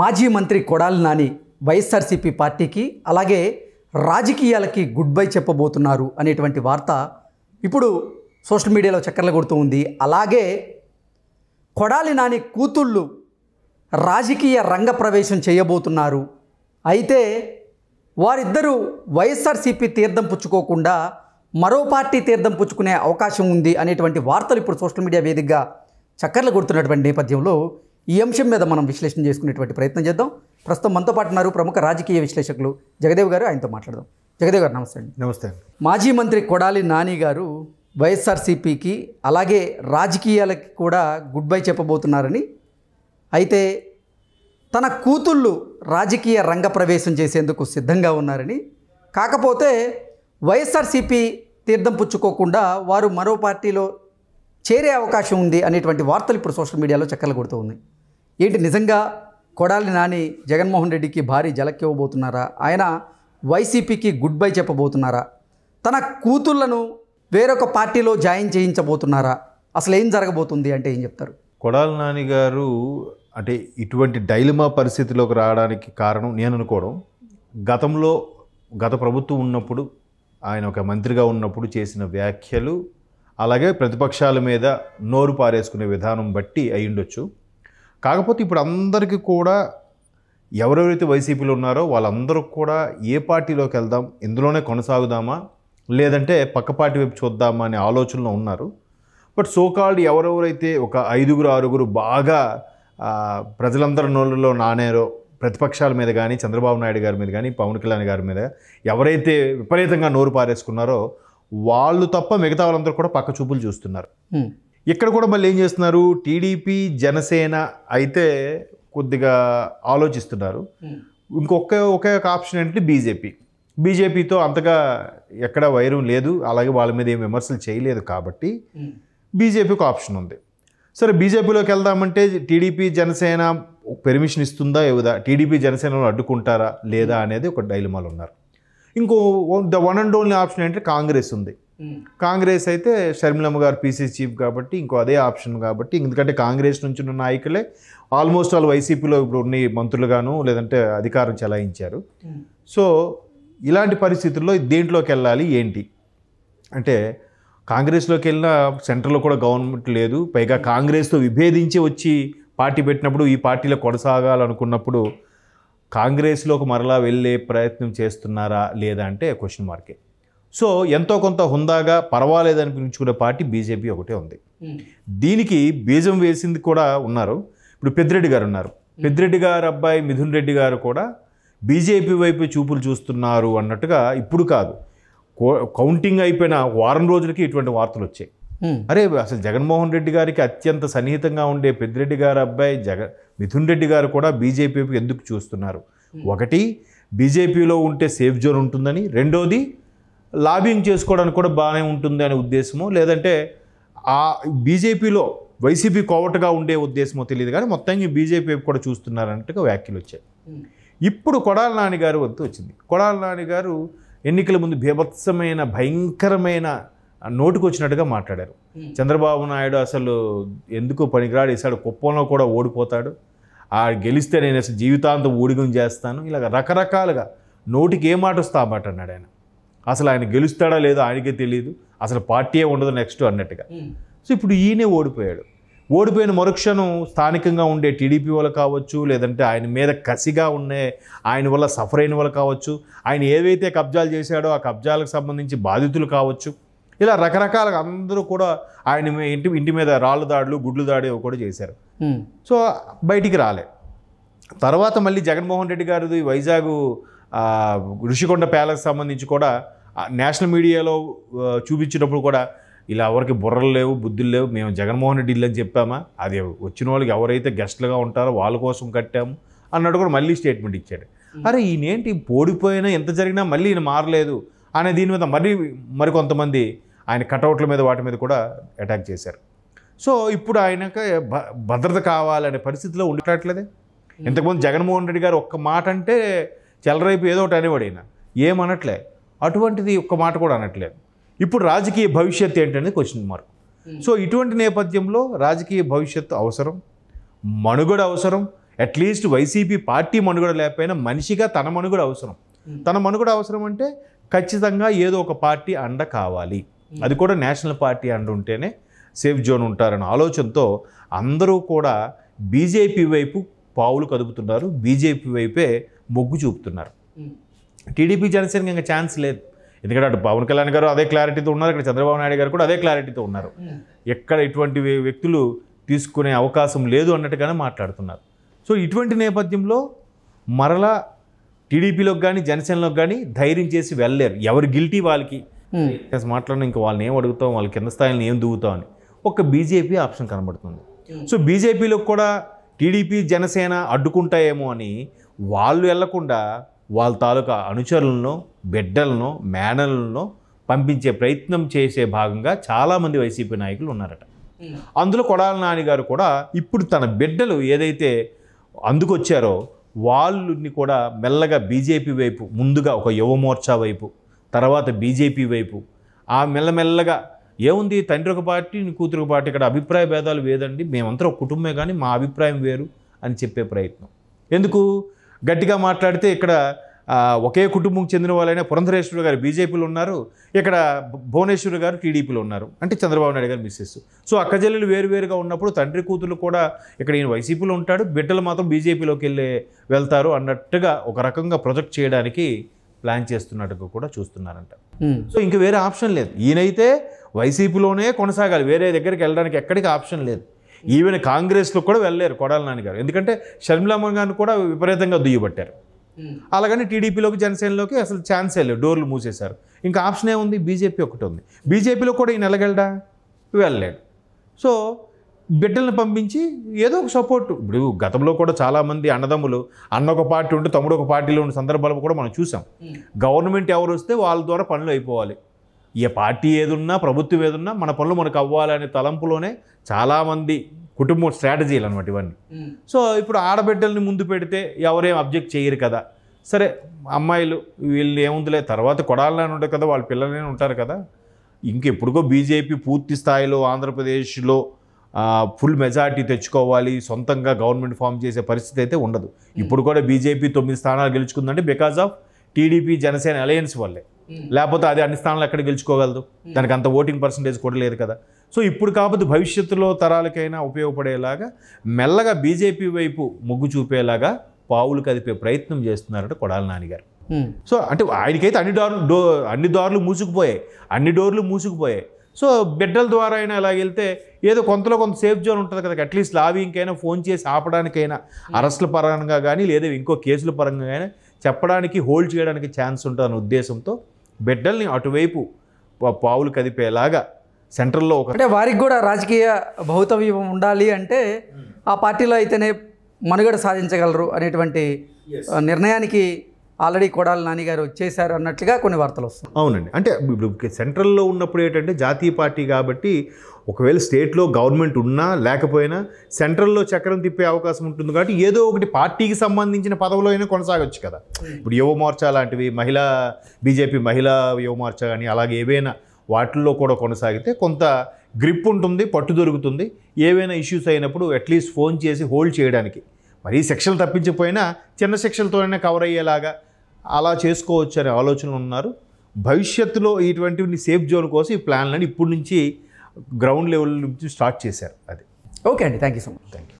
మాజీ మంత్రి కొడాలి నాని వైఎస్ఆర్సీపీ పార్టీకి అలాగే రాజకీయాలకి గుడ్ బై చెప్పబోతున్నారు అనేటువంటి వార్త ఇప్పుడు సోషల్ మీడియాలో చక్కర్లు కొడుతూ ఉంది. అలాగే కొడాలి నాని కూతుళ్ళు రాజకీయ రంగ ప్రవేశం చేయబోతున్నారు. అయితే వారిద్దరూ వైఎస్ఆర్సీపీ తీర్థం పుచ్చుకోకుండా మరో పార్టీ తీర్థం పుచ్చుకునే అవకాశం ఉంది అనేటువంటి వార్తలు ఇప్పుడు సోషల్ మీడియా వేదికగా చక్కర్లు కొడుతున్నటువంటి నేపథ్యంలో ఈ అంశం మీద మనం విశ్లేషణ చేసుకునేటువంటి ప్రయత్నం చేద్దాం. ప్రస్తుతం మనతో పాటు ఉన్నారు ప్రముఖ రాజకీయ విశ్లేషకులు జగదేవ్ గారు. ఆయనతో మాట్లాడదాం. జగదేవ్ గారు నమస్తే అండి. నమస్తే. మాజీ మంత్రి కొడాలి నాని గారు వైఎస్ఆర్సీపీకి అలాగే రాజకీయాలకి కూడా గుడ్ బై చెప్పబోతున్నారని, అయితే తన కూతుళ్ళు రాజకీయ రంగ ప్రవేశం చేసేందుకు సిద్ధంగా ఉన్నారని, కాకపోతే వైఎస్ఆర్సీపీ తీర్థం పుచ్చుకోకుండా వారు మరో పార్టీలో చేరే అవకాశం ఉంది అనేటువంటి వార్తలు ఇప్పుడు సోషల్ మీడియాలో చక్కర్లు కొడుతూ ఉన్నాయి. ఏంటి నిజంగా కొడాలి నాని జగన్మోహన్ రెడ్డికి భారీ జలక్కివ్వబోతున్నారా? ఆయన వైసీపీకి గుడ్ బై చెప్పబోతున్నారా? తన కూతుళ్లను వేరొక పార్టీలో జాయిన్ చేయించబోతున్నారా? అసలు ఏం జరగబోతుంది అంటే ఏం చెప్తారు? కొడాలి నాని గారు అంటే ఇటువంటి డైలమా పరిస్థితిలోకి రావడానికి కారణం నేను అనుకోవడం, గత ప్రభుత్వం ఉన్నప్పుడు ఆయన ఒక మంత్రిగా ఉన్నప్పుడు చేసిన వ్యాఖ్యలు, అలాగే ప్రతిపక్షాల మీద నోరు పారేసుకునే విధానం బట్టి అయ్యుండొచ్చు. కాకపోతే ఇప్పుడు అందరికీ కూడా ఎవరెవరైతే వైసీపీలో ఉన్నారో వాళ్ళందరూ కూడా ఏ పార్టీలోకి వెళ్దాం, ఇందులోనే కొనసాగుదామా లేదంటే పక్క పార్టీ వైపు చూద్దామా అనే ఆలోచనలో ఉన్నారు. బట్ సోకాల్డ్ ఎవరెవరైతే ఒక 5-6 బాగా ప్రజలందరి నోళ్ళలో నానేరో, ప్రతిపక్షాల మీద కానీ చంద్రబాబు నాయుడు గారి మీద కానీ పవన్ కళ్యాణ్ గారి మీద ఎవరైతే విపరీతంగా నోరు పారేసుకున్నారో వాళ్ళు తప్ప మిగతా వాళ్ళందరూ కూడా పక్క చూపులు చూస్తున్నారు. ఇక్కడ కూడా మళ్ళీ ఏం చేస్తున్నారు, టీడీపీ జనసేన అయితే కొద్దిగా ఆలోచిస్తున్నారు. ఒకే ఒక ఆప్షన్ ఏంటంటే బీజేపీతో అంతగా ఎక్కడ వైరం లేదు, అలాగే వాళ్ళ మీద ఏం విమర్శలు చేయలేదు కాబట్టి బీజేపీకి ఆప్షన్ ఉంది. సరే బీజేపీలోకి వెళ్దామంటే టీడీపీ జనసేన పెర్మిషన్ ఇస్తుందా ఇవ్వదా, టీడీపీ జనసేనలో అడ్డుకుంటారా లేదా అనేది ఒక డైలమాలు ఉన్నారు. ఇంకో the one and only option ఏంటంటే కాంగ్రెస్ ఉంది. కాంగ్రెస్ అయితే షర్మిలమ్మ గారు పీసీసీ చీఫ్ కాబట్టి ఇంకో అదే ఆప్షన్ కాబట్టి, ఎందుకంటే కాంగ్రెస్ నుంచి ఉన్న నాయకులే ఆల్మోస్ట్ వాళ్ళు వైసీపీలో ఇప్పుడు ఉన్న మంత్రులుగాను లేదంటే అధికారం చెలాయించారు. సో ఇలాంటి పరిస్థితుల్లో దేంట్లోకి వెళ్ళాలి ఏంటి అంటే, కాంగ్రెస్లోకి వెళ్ళినా సెంట్రల్లో కూడా గవర్నమెంట్ లేదు, పైగా కాంగ్రెస్తో విభేదించి వచ్చి పార్టీ పెట్టినప్పుడు ఈ పార్టీలో కొనసాగాలనుకున్నప్పుడు కాంగ్రెస్లోకి మరలా వెళ్ళే ప్రయత్నం చేస్తున్నారా లేదా అంటే క్వశ్చన్ మార్కే. సో ఎంతో కొంత హుందాగా పర్వాలేదనిపించుకునే పార్టీ బీజేపీ ఒకటే ఉంది. దీనికి బీజం వేసింది కూడా ఉన్నారు. ఇప్పుడు పెద్దిరెడ్డి గారు ఉన్నారు. పెద్దిరెడ్డి గారు అబ్బాయి మిథున్ రెడ్డి గారు కూడా బీజేపీ వైపు చూపులు చూస్తున్నారు అన్నట్టుగా ఇప్పుడు కాదు, కౌంటింగ్ అయిపోయిన వారం రోజులకి ఇటువంటి వార్తలు వచ్చాయి. అరే అసలు జగన్మోహన్ రెడ్డి గారికి అత్యంత సన్నిహితంగా ఉండే పెద్దిరెడ్డి గారి అబ్బాయి మిథున్ రెడ్డి గారు కూడా బీజేపీ వైపు ఎందుకు చూస్తున్నారు? ఒకటి బీజేపీలో ఉంటే సేఫ్ జోన్ ఉంటుందని, రెండోది లాబింగ్ చేసుకోవడానికి కూడా బాగానే ఉంటుంది అనే ఉద్దేశమో, లేదంటే ఆ బీజేపీలో వైసీపీ కోవటగా ఉండే ఉద్దేశమో తెలియదు కానీ మొత్తంగా బీజేపీ వైపు కూడా చూస్తున్నారన్నట్టుగా వ్యాఖ్యలు వచ్చాయి. ఇప్పుడు కొడాలి నాని గారు వంతు వచ్చింది. కొడాలి నాని గారు ఎన్నికల ముందు బీభత్సమైన భయంకరమైన నోటుకు వచ్చినట్టుగా మాట్లాడారు. చంద్రబాబు నాయుడు అసలు ఎందుకు పనికిరాడు, ఈసారి కుప్పంలో కూడా ఓడిపోతాడు, గెలిస్తే నేను అసలు జీవితాంతం ఊడిగం చేస్తాను, ఇలాగ రకరకాలుగా నోటికి ఏ మాట వస్తే ఆ మాట అన్నాడు ఆయన. అసలు ఆయన గెలుస్తాడా లేదో ఆయనకే తెలియదు, అసలు పార్టీయే ఉండదు నెక్స్ట్ అన్నట్టుగా. సో ఇప్పుడు ఈయనే ఓడిపోయాడు. ఓడిపోయిన మరుక్షణం స్థానికంగా ఉండే టీడీపీ వాళ్ళు కావచ్చు, లేదంటే ఆయన మీద కసిగా ఉండే ఆయన వల్ల సఫర్ అయిన వాళ్ళు కావచ్చు, ఆయన ఏవైతే కబ్జాలు చేశాడో ఆ కబ్జాలకు సంబంధించి బాధితులు కావచ్చు, ఇలా రకరకాలుగా అందరూ కూడా ఆయన ఇంటి మీద రాళ్ళు దాడులు గుడ్లు దాడి కూడా చేశారు. సో బయటికి రాలే. తర్వాత మళ్ళీ జగన్మోహన్ రెడ్డి గారిది వైజాగ్ ఋషికొండ ప్యాలెస్ సంబంధించి కూడా నేషనల్ మీడియాలో చూపించినప్పుడు కూడా ఇలా ఎవరికి బుర్రలు లేవు బుద్ధులు లేవు, మేము జగన్మోహన్ రెడ్డి ఇల్లు అని చెప్పామా, అది వచ్చిన వాళ్ళకి ఎవరైతే గెస్ట్లుగా ఉంటారో వాళ్ళ కోసం కట్టాము అన్నట్టు కూడా మళ్ళీ స్టేట్మెంట్ ఇచ్చాడు. అరే ఈయనేంటి ఓడిపోయినా ఎంత జరిగినా మళ్ళీ ఈయన మారలేదు అనే దీని మీద మరికొంతమంది ఆయన కటౌట్ల మీద వాటి మీద కూడా అటాక్ చేశారు. సో ఇప్పుడు ఆయనకు భద్రత కావాలనే పరిస్థితిలో ఉండట్లేదే. ఇంతకుముందు జగన్మోహన్ రెడ్డి గారు ఒక్క మాట అంటే చెలరైపు ఏదో ఒకటి అనేవాడు, ఆయన ఏమనట్లే, అటువంటిది ఒక్క మాట కూడా అనట్లేదు. ఇప్పుడు రాజకీయ భవిష్యత్తు ఏంటనేది క్వశ్చన్ మార్క్. సో ఇటువంటి నేపథ్యంలో రాజకీయ భవిష్యత్తు అవసరం, మనుగడ అవసరం. అట్లీస్ట్ వైసీపీ పార్టీ మనుగడ లేకపోయినా మనిషిగా తన మనుగడ అవసరం. తన మనుగడ అవసరం అంటే ఖచ్చితంగా ఏదో ఒక పార్టీ అండ కావాలి, అది కూడా నేషనల్ పార్టీ అండ ఉంటేనే సేఫ్ జోన్ ఉంటారన్న ఆలోచనతో అందరూ కూడా బీజేపీ వైపు పావులు కదుపుతున్నారు, బీజేపీ వైపే మొగ్గు చూపుతున్నారు. టీడీపీ జనసేనకి ఇంకా ఛాన్స్ లేదు. ఎందుకంటే అటు పవన్ కళ్యాణ్ గారు అదే క్లారిటీతో ఉన్నారు, ఇక్కడ చంద్రబాబు నాయుడు గారు కూడా అదే క్లారిటీతో ఉన్నారు. ఎక్కడ ఇటువంటి వ్యక్తులు తీసుకునే అవకాశం లేదు అన్నట్టుగానే మాట్లాడుతున్నారు. సో ఇటువంటి నేపథ్యంలో మరలా టీడీపీలోకి కానీ జనసేనలోకి కానీ ధైర్యం చేసి వెళ్ళలేరు. ఎవరు గిల్టీ వాళ్ళకి మాట్లాడిన ఇంకా వాళ్ళని ఏం అడుగుతాం, వాళ్ళ కింద స్థాయిని ఏం దువ్వుతాం అని ఒక బీజేపీ ఆప్షన్ కనబడుతుంది. సో బీజేపీలో కూడా టీడీపీ జనసేన అడ్డుకుంటాయేమో అని వాళ్ళు వెళ్లకుండా వాళ్ళ తాలూకా అనుచరులను, బిడ్డలను, మేనలను పంపించే ప్రయత్నం చేసే భాగంగా చాలామంది వైసీపీ నాయకులు ఉన్నారట. అందులో కొడాలి నాని గారు కూడా ఇప్పుడు తన బిడ్డలు ఏదైతే అందుకొచ్చారో వాళ్ళని కూడా మెల్లగా బీజేపీ వైపు, ముందుగా ఒక యువమోర్చా వైపు, తర్వాత బీజేపీ వైపు, ఆ మెల్లమెల్లగా ఏముంది తండ్రి ఒక పార్టీ కూతురు ఒక పార్టీ, ఇక్కడ అభిప్రాయ భేదాలు వేదండి, మేమంతా ఒక కుటుంబమే కానీ మా అభిప్రాయం వేరు అని చెప్పే ప్రయత్నం. ఎందుకు గట్టిగా మాట్లాడితే ఇక్కడ ఒకే కుటుంబం చెందిన వాళ్ళైనా పురంధరేశ్వరి గారు బీజేపీలో ఉన్నారు, ఇక్కడ భువనేశ్వరి గారు టీడీపీలో ఉన్నారు, అంటే చంద్రబాబు నాయుడు గారు మిస్సెస్. సో అక్కజల్లులు వేరువేరుగా ఉన్నప్పుడు తండ్రి కూతురు కూడా ఇక్కడ ఈయన వైసీపీలో ఉంటాడు, బిడ్డలు మాత్రం బీజేపీలోకి వెళ్తారు అన్నట్టుగా ఒక రకంగా ప్రొజెక్ట్ చేయడానికి ప్లాన్ చేస్తున్నట్టుగా కూడా చూస్తున్నారంట. సో ఇంక వేరే ఆప్షన్ లేదు, ఈయనైతే వైసీపీలోనే కొనసాగాలి, వేరే దగ్గరికి వెళ్ళడానికి ఎక్కడికి ఆప్షన్ లేదు. ఈవెన్ కాంగ్రెస్లో కూడా వెళ్ళలేరు కొడాలి నాని గారు, ఎందుకంటే షర్మిలమ్మ గారిని కూడా విపరీతంగా దుయ్యబట్టారు. అలాగని టీడీపీలోకి జనసేనలోకి అసలు ఛాన్సే లేదు, డోర్లు మూసేశారు. ఇంకా ఆప్షన్ ఏముంది, బీజేపీ ఒకటి ఉంది. బీజేపీలో కూడా ఈయన వెళ్ళగలడా, వెళ్ళలేడు. సో బిడ్డలను పంపించి ఏదో ఒక సపోర్ట్. ఇప్పుడు గతంలో కూడా చాలామంది అన్నదమ్ములు, అన్న ఒక పార్టీ ఉంటే తమ్ముడు ఒక పార్టీలో ఉన్న సందర్భాలు కూడా మనం చూసాం. గవర్నమెంట్ ఎవరు వస్తే వాళ్ళ ద్వారా పనులు అయిపోవాలి, ఏ పార్టీ ఏదున్నా ప్రభుత్వం ఏదున్నా మన పనులు మనకు అవ్వాలనే తలంపులోనే చాలామంది కుటుంబ స్ట్రాటజీలు అనమాట ఇవన్నీ. సో ఇప్పుడు ఆడబిడ్డల్ని ముందు పెడితే ఎవరేం అబ్జెక్ట్ చేయరు కదా, సరే అమ్మాయిలు వీళ్ళు ఏముందిలే, తర్వాత కొడాలని ఉంటారు కదా, వాళ్ళ పిల్లలనే ఉంటారు కదా. ఇంకెప్పుడుగో బీజేపీ పూర్తి స్థాయిలో ఆంధ్రప్రదేశ్లో ఫుల్ మెజారిటీ తెచ్చుకోవాలి, సొంతంగా గవర్నమెంట్ ఫామ్ చేసే పరిస్థితి అయితే ఉండదు. ఇప్పుడు కూడా బీజేపీ 9 స్థానాలు గెలుచుకుందంటే because of TDP Janasena alliance వల్లే, లేకపోతే అది అన్ని స్థానాలు ఎక్కడ గెలుచుకోగలదు, దానికి అంత ఓటింగ్ పర్సంటేజ్ కూడా లేదు కదా. సో ఇప్పుడు కాకపోతే భవిష్యత్తులో తరాలకైనా ఉపయోగపడేలాగా మెల్లగా బీజేపీ వైపు మొగ్గు చూపేలాగా పావులు కదిపే ప్రయత్నం చేస్తున్నారట కొడాలి నాని గారు. సో అంటే ఆయనకైతే అన్ని డోర్లు మూసుకుపోయాయి. సో బిడ్డల ద్వారా అయినా అలా వెళ్తే ఏదో కొంతలో కొంత సేఫ్ జోన్ ఉంటుంది కదా, అట్లీస్ట్ లాబింగ్కైనా ఫోన్ చేసి ఆపడానికైనా, అరెస్టుల పరంగా కానీ లేదా ఇంకో కేసుల పరంగా కానీ చెప్పడానికి, హోల్డ్ చేయడానికి ఛాన్స్ ఉంటుందన్న ఉద్దేశంతో బిడ్డల్ని అటువైపు పావులు కదిపేలాగా సెంట్రల్లో అంటే వారికి కూడా రాజకీయ భౌతవ్యం ఉండాలి అంటే ఆ పార్టీలో అయితేనే మనుగడ సాధించగలరు అనేటువంటి నిర్ణయానికి ఆల్రెడీ కొడాలి నాని గారు వచ్చేసారు అన్నట్లుగా కొన్ని వార్తలు వస్తున్నాయి. అవునండి, అంటే ఇప్పుడు సెంట్రల్లో ఉన్నప్పుడు ఏంటంటే జాతీయ పార్టీ కాబట్టి ఒకవేళ స్టేట్లో గవర్నమెంట్ ఉన్నా లేకపోయినా సెంట్రల్లో చక్రం తిప్పే అవకాశం ఉంటుంది కాబట్టి ఏదో ఒకటి పార్టీకి సంబంధించిన పదవిలో అయినా కొనసాగొచ్చు కదా. ఇప్పుడు యువ మోర్చా లాంటివి, బీజేపీ మహిళా యువ మోర్చా కానీ అలాగే ఏవైనా వాటిల్లో కూడా కొనసాగితే కొంత గ్రిప్ ఉంటుంది, పట్టు దొరుకుతుంది. ఏవైనా ఇష్యూస్ అయినప్పుడు అట్లీస్ట్ ఫోన్ చేసి హోల్డ్ చేయడానికి, మరీ శిక్షలు తప్పించకపోయినా చిన్న శిక్షలతోనే కవర్ అయ్యేలాగా అలా చేసుకోవచ్చు అనే ఆలోచనలు ఉన్నారు. భవిష్యత్తులో ఇటువంటివి సేఫ్ జోన్ కోసం ఈ ప్లాన్లని ఇప్పటి నుంచి గ్రౌండ్ లెవెల్ నుంచి స్టార్ట్ చేశారు. అది ఓకే అండి, thank you so much. Thank you.